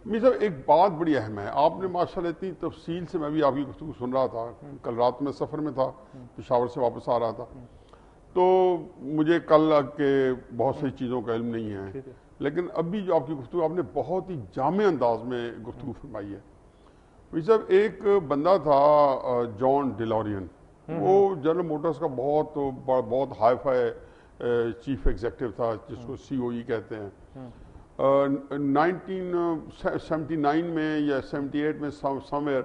میاں صاحب ایک بات بڑی اہم ہے، آپ نے ماشاءاللہ اتنی تفصیل سے، میں بھی آپ کی گفتگو سن رہا تھا، کل رات میں سفر میں تھا، پشاور سے واپس آ رہا تھا، تو مجھے کل کے بہت سی چیزوں کا علم نہیں ہے، لیکن ابھی جو آپ کی گفتگو، آپ نے بہت ہی جامع انداز میں گفتگو فرمائی ہے۔ میاں صاحب ایک بندہ تھا جان ڈیلورین، وہ جنرل موٹرز کا بہت ہائی فائی چیف ایگزیکٹو تھا، جس کو COE کہتے ہیں۔ 1979 میں یا 78 میں سمویئر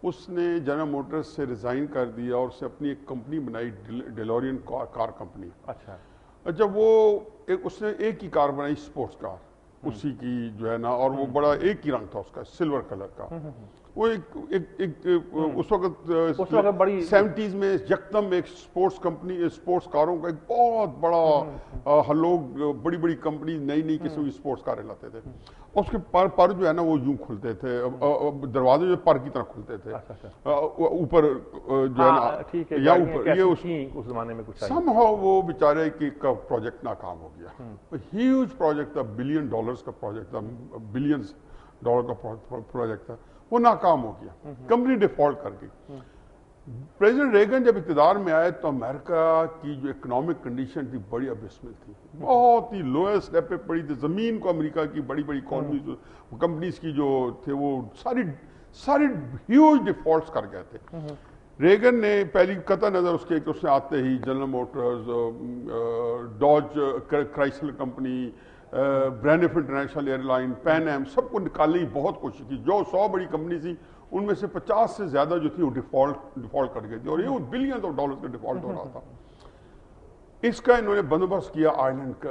اس نے جنرل موٹرز سے ریزائن کر دیا اور اسے اپنی ایک کمپنی بنائی، ڈیلورین کار کمپنی۔ اچھا، جب وہ اس نے ایک ہی کار بنائی، اسپورٹس کار، اسی کی جو ہے نا، اور وہ بڑا ایک ہی رنگ تھا اس کا، سلور کلر کا۔ وہ اس وقت 70s میں یکدم ایک اسپورٹس کمپنی، اسپورٹس کاروں کا ایک بہت بڑا، ہر لوگ بڑی بڑی کمپنی نئی قسم کی اسپورٹس کاریں لاتے تھے، اور اس کے پر جو ہے نا وہ یوں کھلتے تھے، دروازے جو پر کی طرح کھلتے تھے، اوپر جو ہے نا، یا اوپر یہ اس زمانے میں کچھ somehow وہ بیچارے کا پروجیکٹ ناکام ہو گیا۔ ہیوج پروجیکٹ تھا، $1 بلین کا پروجیکٹ تھا، بلینز ڈالر کا پروجیکٹ تھا، وہ ناکام ہو گیا، کمپنی ڈیفالٹ کر گئی۔ پریزیڈنٹ ریگن جب اقتدار میں آئے تو امریکہ کی جو اکنامک کنڈیشن تھی بڑی ابسمل تھی، بہت ہی لوئسٹ لیول پہ پڑی تھی، زمین کو امریکہ کی بڑی بڑی کمپنیز کی جو تھے وہ ساری ہیوج ڈیفالٹس کر گئے تھے۔ ریگن نے پہلی قطع نظر اس نے آتے ہی General Motors, Dodge Chrysler company, Braniff International airline, Pan Am, سب کو نکالنے کی بہت کوشش کی۔ جو 100 بڑی کمپنی تھی ان میں سے 50 سے زیادہ جو تھی وہ ڈیفالٹ کر گئی تھی، اور یہ بلینز آف ڈالرز کا ڈیفالٹ ہو رہا تھا۔ اس کا انہوں نے بندوبست کیا آئرلینڈ کا،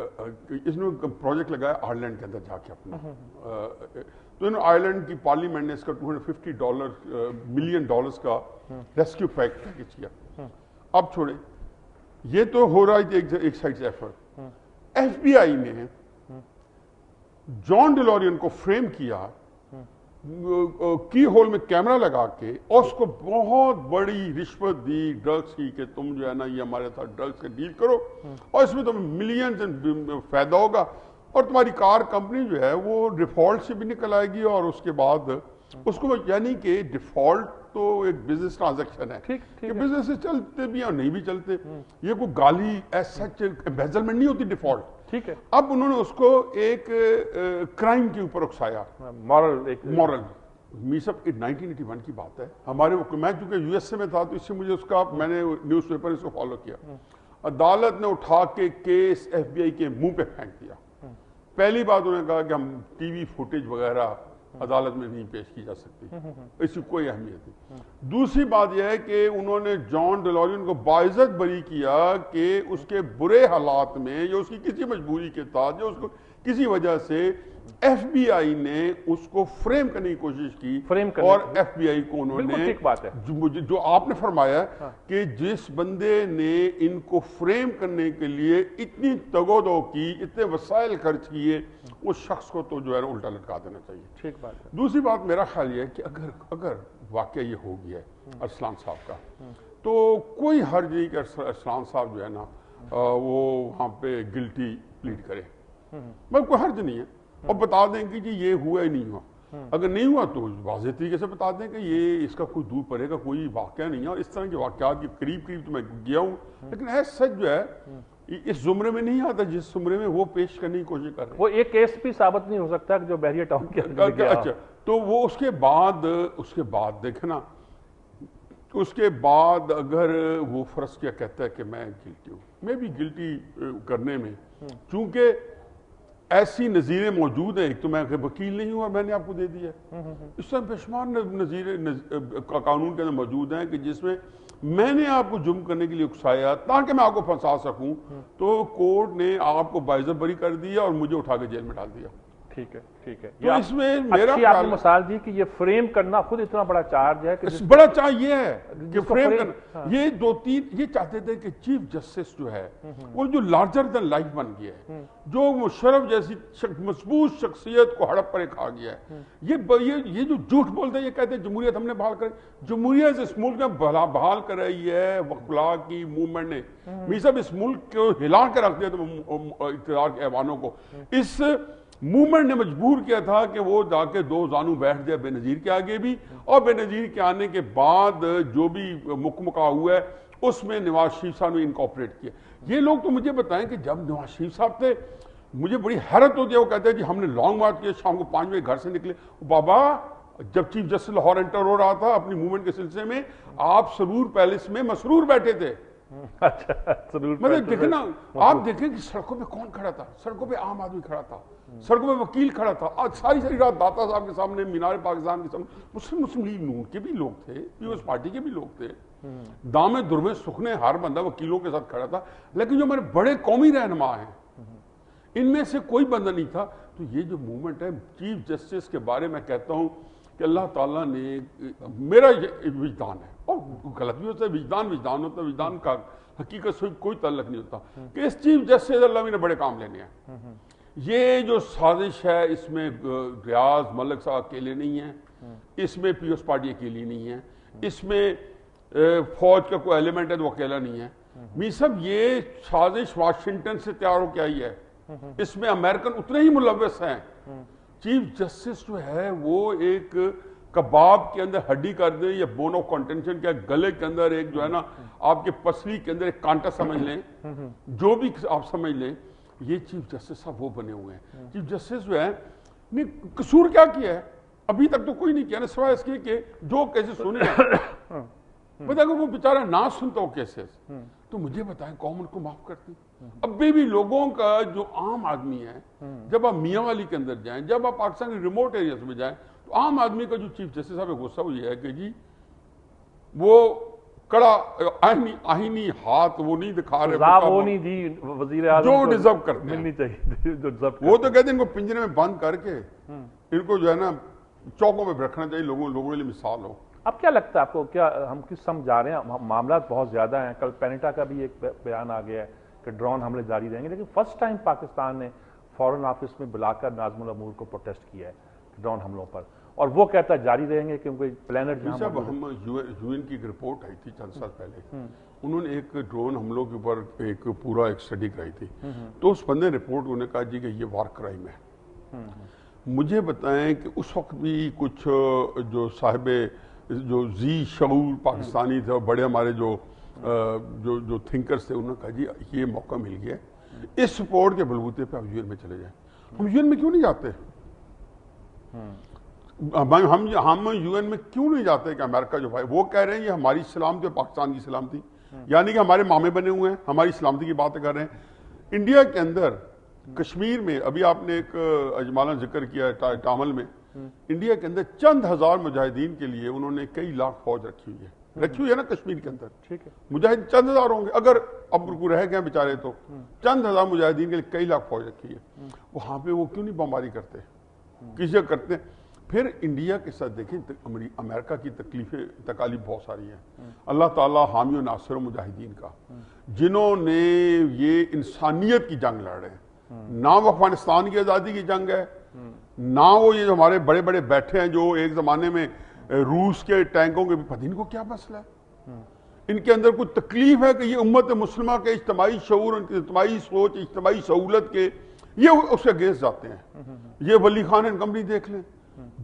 اس نے پروجیکٹ لگایا آئرلینڈ کے اندر جا کے اپنا، تو انہوں نے آئرلینڈ کی پارلیمنٹ نے اس کا $250 ملین کا ریسکیو پیکج کیا۔ اب چھوڑے، یہ تو ہو رہا ہے ایک سائڈ سے ایفرٹ۔ FBI نے جان ڈیلورین کو فریم کیا، کی ہول میں کیمرہ لگا کے، اور اس کو بہت بڑی رشوت دی ڈرگس کی کہ تم جو ہے نا یہ ہمارے ساتھ ڈرگس کا ڈیل کرو، اور اس میں تمہیں ملینز فائدہ ہوگا، اور تمہاری کار کمپنی جو ہے وہ ڈیفالٹ سے بھی نکل آئے گی، اور اس کے بعد اس کو، یعنی کہ ڈیفالٹ تو ایک بزنس ٹرانزیکشن ہے کہ بزنس سے چلتے بھی اور نہیں بھی چلتے، یہ کوئی گالی سچ ایمبیزلمنٹ نہیں ہوتی ڈیفالٹ۔ ٹھیک ہے، اب انہوں نے اس کو ایک کرائم کے اوپر اکسایا، مورل۔ میاں صاحب 1981 کی بات ہے، ہمارے میں چونکہ USA میں تھا تو اس سے مجھے اس کا، میں نے نیوز پیپر اس کو فالو کیا۔ عدالت نے اٹھا کے کیس FBI کے منہ پہ پھینک دیا۔ پہلی بات انہوں نے کہا کہ ہم ٹی وی فوٹیج وغیرہ عدالت میں نہیں پیش کی جا سکتی، اس کی کوئی اہمیت نہیں۔ دوسری بات یہ ہے کہ انہوں نے جان ڈیلورین کو باعزت بری کیا کہ اس کے برے حالات میں یا اس کی کسی مجبوری کے تحت یا اس کو کسی وجہ سے FBI نے اس کو فریم کرنے کی کوشش کی، اور FBI کو انہوں نے، جو آپ نے فرمایا کہ جس بندے نے ان کو فریم کرنے کے لیے اتنی تگودو کی، اتنے وسائل خرچ کیے، اس شخص کو تو جو ہے الٹا لٹکا دینا چاہیے۔ ٹھیک بات ہے۔ دوسری بات میرا خیال یہ ہے کہ اگر واقعہ یہ ہو گیا ہے ارسلان صاحب کا، تو کوئی حرج نہیں کہ ارسلان صاحب جو ہے نا وہ وہاں پہ گلٹی پلیڈ کرے، مگر کوئی حرج نہیں ہے، اور بتا دیں کہ جی یہ ہوا ہی نہیں ہوا۔ اگر نہیں ہوا تو واضح طریقے سے بتا دیں کہ یہ اس کا کوئی دور پڑے گا کوئی واقعہ نہیں ہے، اور اس طرح کے واقعات کے قریب تو میں گیا ہوں، لیکن ایسا سچ جو ہے اس زمرے میں نہیں آتا جس زمرے میں وہ پیش کرنے کی کوشش کر رہے ہیں۔ وہ ایک کیس بھی ثابت نہیں ہو سکتا جو بحریہ ٹاؤن کے اندر گیا۔ اچھا، تو وہ اس کے بعد دیکھنا، اس کے بعد اگر وہ فرض کیا کہتا ہے کہ میں گلٹی ہوں، میں بھی گلٹی کرنے میں، چونکہ ایسی نظیریں موجود ہیں، ایک تو میں وکیل نہیں ہوا، میں نے آپ کو دے دیا، اس طرح بے شمار نظیریں قانون کے اندر موجود ہیں کہ جس میں نے آپ کو جرم کرنے کے لیے اکسایا تاکہ میں آپ کو پھنسا سکوں، تو کورٹ نے آپ کو باعزت بری کر دیا اور مجھے اٹھا کے جیل میں ڈال دیا۔ ٹھیک ہے، ٹھیک ہے، تو اس میں میرا اچھی آپ نے مثال دی کہ یہ فریم کرنا خود اتنا بڑا چارج ہے کہ بڑا چارج یہ ہے کہ فریم کرنا، یہ دو تین یہ چاہتے تھے کہ چیف جسٹس جو ہے وہ جو لارجر دین لائف بن گیا ہے، جو مشرف جیسی مضبوط شخصیت کو ہڑپ پر کھا گیا ہے، یہ جو جھوٹ بولتے ہیں، یہ کہتے ہیں جمہوریت ہم نے بحال کری، جمہوریت اس ملک میں بحال کر رہی ہے وکلاء کی موومنٹ نے، میاں صاحب اس ملک کو ہلا کے رکھ دیا اقتدار کے ایوانوں کو، اس موومنٹ نے مجبور کیا تھا کہ وہ جا کے دو زانو بیٹھ جائے بے نظیر کے آگے بھی، اور بے نظیر کے آنے کے بعد جو بھی مکمکا ہوا ہے اس میں نواز شریف صاحب نے انکارپوریٹ کیا۔ یہ لوگ تو مجھے بتائیں کہ جب نواز شریف صاحب تھے مجھے بڑی حیرت ہوتی ہے، وہ کہتے ہیں جی ہم نے لانگ مارچ کیا، شام کو 5 بجے گھر سے نکلے۔ بابا جب چیف جسٹس لاہور انٹر ہو رہا تھا اپنی موومنٹ کے سلسلے میں، آپ سرور پیلس میں مسرور بیٹھے تھے۔ مطلب دیکھیں نا، آپ دیکھیں کہ سڑکوں پہ کون کھڑا تھا، سڑکوں پہ عام آدمی کھڑا تھا، سڑکوں پہ وکیل کھڑا تھا، آج ساری رات داتا صاحب کے سامنے، مینار پاکستان کے سامنے مسلم لیگ نون کے بھی لوگ تھے، پیپلز پارٹی کے بھی لوگ تھے، دامے درمے سکھنے ہر بندہ وکیلوں کے ساتھ کھڑا تھا۔ لیکن جو ہمارے بڑے قومی رہنما ہیں ان میں سے کوئی بندہ نہیں تھا۔ تو یہ جو موومنٹ ہے چیف جسٹس کے بارے میں کہتا ہوں کہ اللہ تعالیٰ نے، میرا وجدان ہے اور غلط بھی ہوتا ہے، وجدان ہوتا ہے، وجدان کا حقیقت سے کوئی تعلق نہیں ہوتا، کہ اس چیف جسٹس اللہ نے بڑے کام لینے ہیں۔ یہ جو سازش ہے اس میں ریاض ملک صاحب اکیلے نہیں ہیں، اس میں پیپلز پارٹی اکیلی نہیں ہے، اس میں فوج کا کوئی ایلیمنٹ ہے تو وہ اکیلا نہیں ہے۔ میر صاحب یہ سازش واشنگٹن سے تیار ہو کے آئی ہے، اس میں امریکن اتنے ہی ملوث ہیں۔ چیف جسٹس جو ہے وہ ایک کباب کے اندر ہڈی کر دیں یا بون آف کنٹینشن کے گلے کے اندر ایک جو ہے نا آپ کے پسلی کے اندر ایک کانٹا سمجھ لیں، جو بھی آپ سمجھ لیں، یہ چیف جسٹس صاحب وہ بنے ہوئے ہیں۔ چیف جسٹس جو ہے نے قصور کیا کیا ہے ابھی تک تو کوئی نہیں کیا نا، سوائے اس کے کہ جو کیسے سنے پتا کہ وہ بیچارہ نہ سنتا ہو کیسز، تو مجھے بتائیں قوم ان کو معاف کرتی؟ ابھی بھی لوگوں کا جو عام آدمی ہے، جب آپ میاں والی کے اندر جائیں، جب آپ پاکستان کے ریموٹ ایریاز میں جائیں، تو عام آدمی کا جو چیف جسٹس صاحب کا غصہ وہ یہ ہے کہ جی وہ کڑا آئینی ہاتھ وہ نہیں دکھا رہے، وہ نہیں دی وزیر اعظم جو ڈیزرو کرتے ہیں ملنی چاہیے، وہ تو کہتے ہیں ان کو پنجرے میں بند کر کے ان کو جو ہے نا چوکوں میں رکھنا چاہیے، لوگوں کے لیے مثال ہو۔ اب کیا لگتا ہے آپ کو، کیا ہم کس سمجھ جا رہے ہیں؟ معاملات بہت زیادہ ہیں، کل پینیٹا کا بھی ایک بیان آ گیا ہے کہ ڈرون حملے جاری رہیں گے، لیکن فرسٹ ٹائم پاکستان نے فورن آفس میں بلا کر ناظم الامور کو پروٹیسٹ کیا ہے ڈرون حملوں پر، اور وہ کہتا ہے جاری رہیں گے کیونکہ پلانٹ جہاں ہم یو این کی ایک رپورٹ آئی تھی چند سال پہلے، انہوں نے ایک ڈرون حملوں کے اوپر ایک پورا ایک اسٹڈی کرائی تھی، تو اس بندے رپورٹ انہوں نے کہا جی کہ یہ وار کرائم ہے۔ مجھے بتائیں کہ اس وقت بھی کچھ جو صاحب جو ذی شعور پاکستانی تھے اور بڑے ہمارے جو تھنکرز تھے، انہوں نے کہا جی یہ موقع مل گیا ہے، اس سپورٹ کے بلبوتے پہ آپ یو این میں چلے جائیں۔ ہم یو این میں کیوں نہیں جاتے؟ ہم یو این میں کیوں نہیں جاتے کہ امریکہ جو بھائی وہ کہہ رہے ہیں یہ ہماری سلامتی اور پاکستان کی سلامتی، یعنی کہ ہمارے مامے بنے ہوئے ہیں، ہماری سلامتی کی باتیں کر رہے ہیں۔ انڈیا کے اندر کشمیر میں ابھی آپ نے ایک اجمالا ذکر کیا ٹامل میں، انڈیا کے اندر چند ہزار مجاہدین کے لیے انہوں نے کئی لاکھ فوج رکھی ہوئی ہے نا کشمیر کے اندر، ٹھیک ہے، مجاہد چند ہزار ہوں گے، اگر اب رہ گئے بیچارے تو چند ہزار مجاہدین کے لیے کئی لاکھ فوج رکھی ہے، وہاں پہ وہ کیوں نہیں بمباری کرتے؟ کس جگہ کرتے ہیں؟ پھر انڈیا کے ساتھ دیکھیں امریکہ کی تکالیف بہت ساری ہیں، اللہ تعالیٰ حامی و ناصر و مجاہدین کا، جنہوں نے یہ انسانیت کی جنگ لڑ رہے ہیں، نہ وہ افغانستان کی آزادی کی جنگ ہے، نہ وہ یہ ہمارے بڑے بڑے بیٹھے ہیں جو ایک زمانے میں روس کے ٹینکوں کے بھی پتہ ان کو کیا مسئلہ ہے، ان کے اندر کوئی تکلیف ہے کہ یہ امت مسلمہ کے اجتماعی شعور، اجتماعی سوچ، اجتماعی سہولت کے یہ اس کے اگینسٹ جاتے ہیں۔ یہ ولی خان اینڈ کمپنی دیکھ لیں،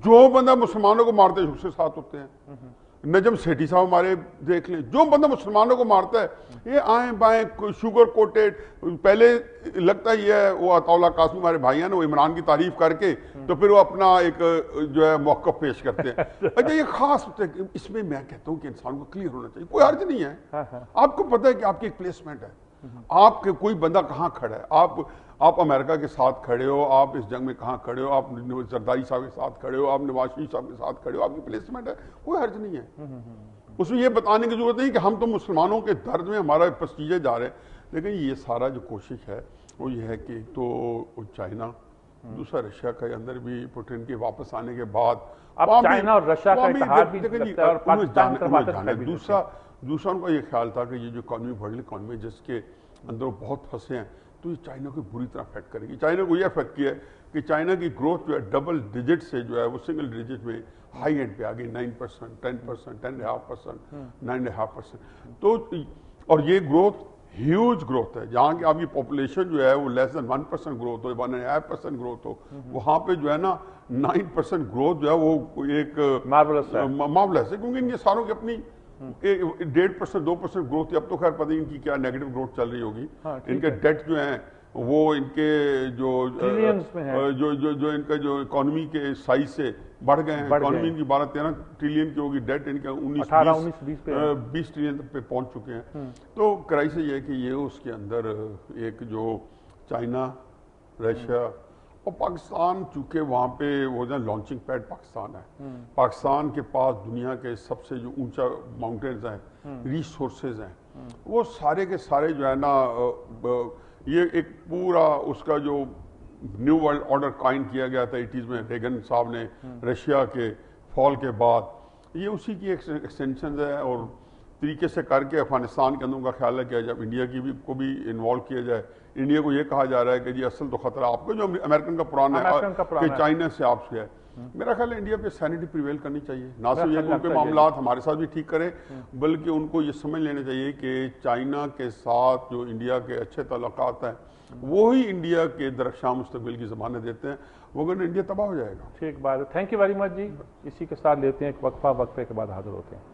جو بندہ مسلمانوں کو مارتے ہیں اس کے ساتھ ہوتے ہیں۔ نجم سیٹھی صاحب ہمارے دیکھ لیں، جو بندہ مسلمانوں کو مارتا ہے یہ آئیں بائیں شوگر کوٹیڈ، پہلے لگتا یہ ہے وہ عطا اللہ قاسمی ہمارے بھائی ہیں نا، وہ عمران کی تعریف کر کے تو پھر وہ اپنا ایک جو ہے موقف پیش کرتے ہیں۔ اچھا یہ خاص اس میں میں کہتا ہوں کہ انسان کو کلیئر ہونا چاہیے، کوئی حرج نہیں ہے، آپ کو پتہ ہے کہ آپ کی ایک پلیسمنٹ ہے، آپ کے کوئی بندہ کہاں کھڑا ہے، آپ امریکہ کے ساتھ کھڑے ہو، آپ اس جنگ میں کہاں کھڑے ہو، آپ زرداری صاحب کے ساتھ کھڑے ہو، آپ نواز شریف صاحب کے ساتھ کھڑے ہو، آپ کی پلیسمنٹ ہے، کوئی حرج نہیں ہے۔ اس میں یہ بتانے کی ضرورت نہیں کہ ہم تو مسلمانوں کے درد میں ہمارا پسیجے جا رہے ہیں، لیکن یہ سارا جو کوشش ہے وہ یہ ہے کہ تو چائنا، دوسرا رشیا کے اندر بھی پوٹن کے واپس آنے کے بعد اب چائنا اور رشیا کا اتحاد بھی لگتا ہے اور پاکستان دوسرا ان کا یہ خیال تھا کہ یہ جو اکانومی ورلڈ اکانومی جس کے اندر وہ بہت پھنسے ہیں تو یہ چائنا کو بری طرح افیکٹ کرے گی۔ چائنا کو یہ افیکٹ کیا ہے کہ چائنا کی گروتھ جو ہے ڈبل ڈیجٹ سے جو ہے وہ سنگل ڈیجٹ میں ہائی اینڈ پہ آ گئی، 9%، 10%، 10.5%، 9.5%، تو اور یہ گروتھ ہیوج گروتھ ہے. جہاں کی آپ کی پاپولیشن جو ہے وہ لیس دین 1% گروتھ ہو, 1.5% گروتھ ہو, وہاں پہ جو ہے نا 9% گروتھ جو ہے وہ ایک مارولس ہے. معاملس ہے, کیونکہ ان کے ساروں کی اپنی 1.5% 2% گروتھ تھی. اب تو خیر پتہ نہیں ان کی کیا نیگیٹو گروتھ چل رہی ہوگی. ان کے ڈیٹ جو ہیں وہ ان کے جو ان کا جو اکانومی کے سائز سے بڑھ گئے ہیں. اکانومی ان کی 12-13 ٹریلین کی ہوگی, ڈیٹ ان کا 19-20 ٹریلین پہ پہنچ چکے ہیں. تو کرائسس یہ ہے کہ یہ اس کے اندر ایک جو چائنا, رشیا اور پاکستان, چونکہ وہاں پہ وہ جو لانچنگ پیڈ پاکستان ہے, پاکستان کے پاس دنیا کے سب سے جو اونچا ماؤنٹینز ہیں, ریسورسز ہیں, وہ سارے کے سارے جو ہے نا یہ ایک پورا اس کا جو نیو ورلڈ آرڈر قائم کیا گیا تھا 80s میں ریگن صاحب نے رشیا کے فال کے بعد, یہ اسی کی ایکسٹینشنز ہے. اور طریقے سے کر کے افغانستان کے اندر کا خیال ہے کہ جب انڈیا کی بھی کو بھی انوالو کیا جائے. انڈیا کو یہ کہا جا رہا ہے کہ جی اصل تو خطرہ آپ کو جو امریکن کا پرانا ہے کہ چائنا سے آپ سے ہے. میرا خیال ہے انڈیا پہ سینٹی پریویل کرنی چاہیے, نہ صرف یہ ان کے معاملات ہمارے ساتھ بھی ٹھیک کرے, بلکہ ان کو یہ سمجھ لینا چاہیے کہ چائنا کے ساتھ جو انڈیا کے اچھے تعلقات ہیں وہی انڈیا کے درخشاں مستقبل کی ضمانت دیتے ہیں, وگرنہ انڈیا تباہ ہو جائے گا. ٹھیک بات ہے. تھینک یو ویری مچ جی. اسی کے ساتھ لیتے ہیں ایک وقفہ, وقفے کے بعد حاضر ہوتے ہیں.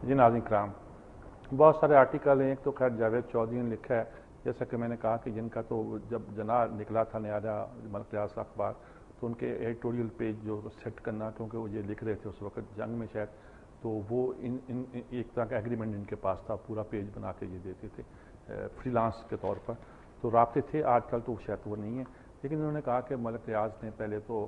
جی ناظرین کرام, بہت سارے آرٹیکل ہیں. ایک تو خیر جاوید چودھری نے لکھا ہے, جیسا کہ میں نے کہا کہ جن کا تو جب جناح نکلا تھا نیا ملک لحاظ اخبار, تو ان کے ایڈیٹوریل پیج جو سیٹ کرنا, کیونکہ وہ یہ لکھ رہے تھے اس وقت جنگ میں شاید, تو وہ ایک طرح کا ایگریمنٹ ان کے پاس تھا, پورا پیج بنا کے یہ دیتے تھے فری لانس کے طور پر. تو رابطے تھے, آج کل تو شاید وہ نہیں ہے. لیکن انہوں نے کہا کہ ملک ریاض نے پہلے تو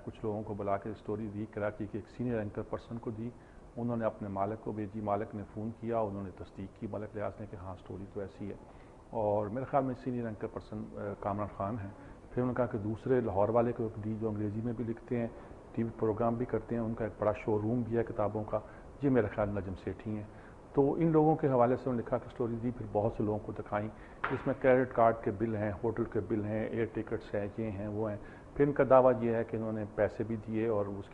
کچھ لوگوں کو بلا کے اسٹوری دی کراچی کے ایک سینئر اینکر پرسن کو دی, انہوں نے اپنے مالک کو بھیجی, مالک نے فون کیا, انہوں نے تصدیق کی ملک ریاض نے کہ ہاں اسٹوری تو ایسی ہے. اور میرے خیال میں senior anchor person Kamran Khan ہیں. پھر انہوں نے کہا کہ دوسرے لاہور والے کو دی جو انگریزی میں بھی لکھتے ہیں, ٹی وی پروگرام بھی کرتے ہیں, ان کا ایک بڑا شو روم بھی ہے کتابوں کا, یہ میرے خیال نجم سیٹھی ہیں. تو ان لوگوں کے حوالے سے انہوں نے لکھا کہ اسٹوری دی, پھر بہت سے لوگوں کو دکھائیں, جس میں کریڈٹ کارڈ کے بل ہیں, ہوٹل کے بل ہیں, ایئر ٹکٹس ہیں, یہ ہیں وہ ہیں. پھر ان کا دعویٰ یہ ہے کہ انہوں نے پیسے بھی دیے اور اس کی